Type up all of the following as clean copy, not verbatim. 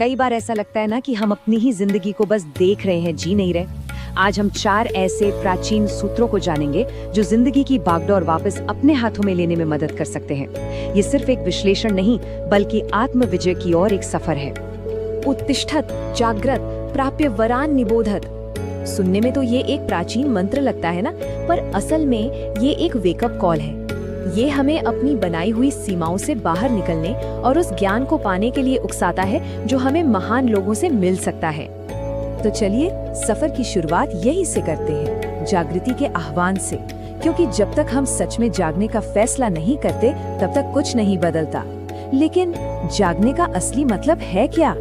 कई बार ऐसा लगता है ना कि हम अपनी ही जिंदगी को बस देख रहे हैं, जी नहीं रहे। आज हम 4 ऐसे प्राचीन सूत्रों को जानेंगे जो जिंदगी की बागडोर वापस अपने हाथों में लेने में मदद कर सकते हैं। ये सिर्फ एक विश्लेषण नहीं, बल्कि आत्म विजय की ओर एक सफर है। उत्तिष्ठत, जागृत, प्राप्य वरान निबोधत। सुनने में तो ये एक प्राचीन मंत्र लगता है ना, पर असल में ये एक वेकअप कॉल है। ये हमें अपनी बनाई हुई सीमाओं से बाहर निकलने और उस ज्ञान को पाने के लिए उकसाता है जो हमें महान लोगों से मिल सकता है। तो चलिए सफर की शुरुआत यहीं से करते हैं, जागृति के आह्वान से, क्योंकि जब तक हम सच में जागने का फैसला नहीं करते तब तक कुछ नहीं बदलता। लेकिन जागने का असली मतलब है क्या?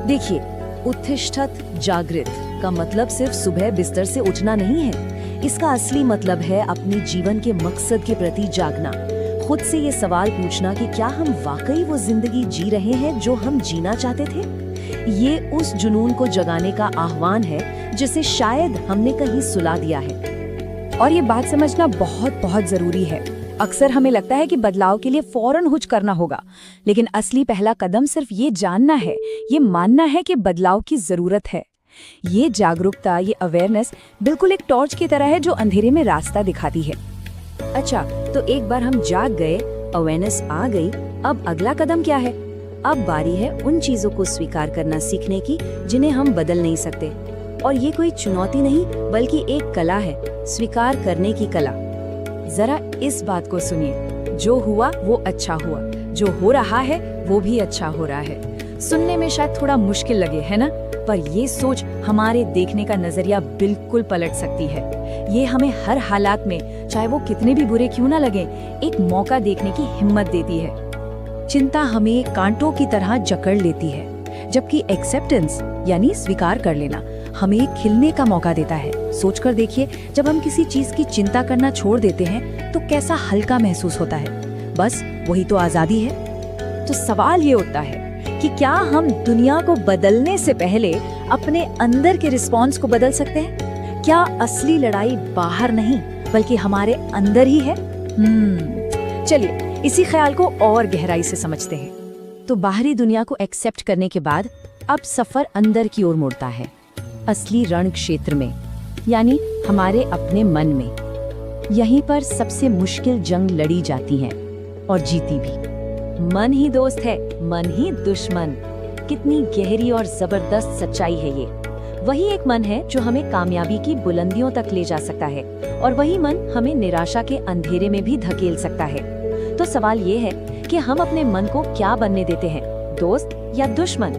देखिए, उत्तिष्ठत जागृत का मतलब सिर्फ सुबह बिस्तर से उठना नहीं है। इसका असली मतलब है अपने जीवन के मकसद के प्रति जागना, खुद से ये सवाल पूछना कि क्या हम वाकई वो जिंदगी जी रहे हैं जो हम जीना चाहते थे। ये उस जुनून को जगाने का आह्वान है जिसे शायद हमने कहीं सुला दिया है। और ये बात समझना बहुत बहुत जरूरी है। अक्सर हमें लगता है कि बदलाव के लिए फौरन कुछ करना होगा, लेकिन असली पहला कदम सिर्फ ये जानना है, ये मानना है कि बदलाव की जरूरत है। ये जागरूकता, ये अवेयरनेस बिल्कुल एक टॉर्च की तरह है जो अंधेरे में रास्ता दिखाती है। अच्छा, तो एक बार हम जाग गए, अवेयरनेस आ गई, अब अगला कदम क्या है? अब बारी है उन चीजों को स्वीकार करना सीखने की जिन्हें हम बदल नहीं सकते। और ये कोई चुनौती नहीं, बल्कि एक कला है, स्वीकार करने की कला। जरा इस बात को सुनिए, जो हुआ वो अच्छा हुआ, जो हो रहा है वो भी अच्छा हो रहा है। सुनने में शायद थोड़ा मुश्किल लगे, है ना? पर ये सोच हमारे देखने का नजरिया बिल्कुल पलट सकती है। ये हमें हर हालात में, चाहे वो कितने भी बुरे क्यों ना लगे, एक मौका देखने की हिम्मत देती है। चिंता हमें कांटों की तरह जकड़ लेती है, जबकि एक्सेप्टेंस यानी स्वीकार कर लेना हमें खिलने का मौका देता है। सोचकर देखिए, जब हम किसी चीज की चिंता करना छोड़ देते हैं तो कैसा हल्का महसूस होता है। बस वही तो आजादी है। तो सवाल ये उठता है कि क्या हम दुनिया को बदलने से पहले अपने अंदर के रिस्पॉन्स को बदल सकते हैं? क्या असली लड़ाई बाहर नहीं बल्कि हमारे अंदर ही है? चलिए इसी ख्याल को और गहराई से समझते हैं। तो बाहरी दुनिया को एक्सेप्ट करने के बाद अब सफर अंदर की ओर मुड़ता है, असली रण क्षेत्र में, यानी हमारे अपने मन में। यहीं पर सबसे मुश्किल जंग लड़ी जाती है और जीती भी। मन ही दोस्त है, मन ही दुश्मन। कितनी गहरी और जबरदस्त सच्चाई है ये। वही एक मन है जो हमें कामयाबी की बुलंदियों तक ले जा सकता है, और वही मन हमें निराशा के अंधेरे में भी धकेल सकता है। तो सवाल ये है कि हम अपने मन को क्या बनने देते हैं, दोस्त या दुश्मन?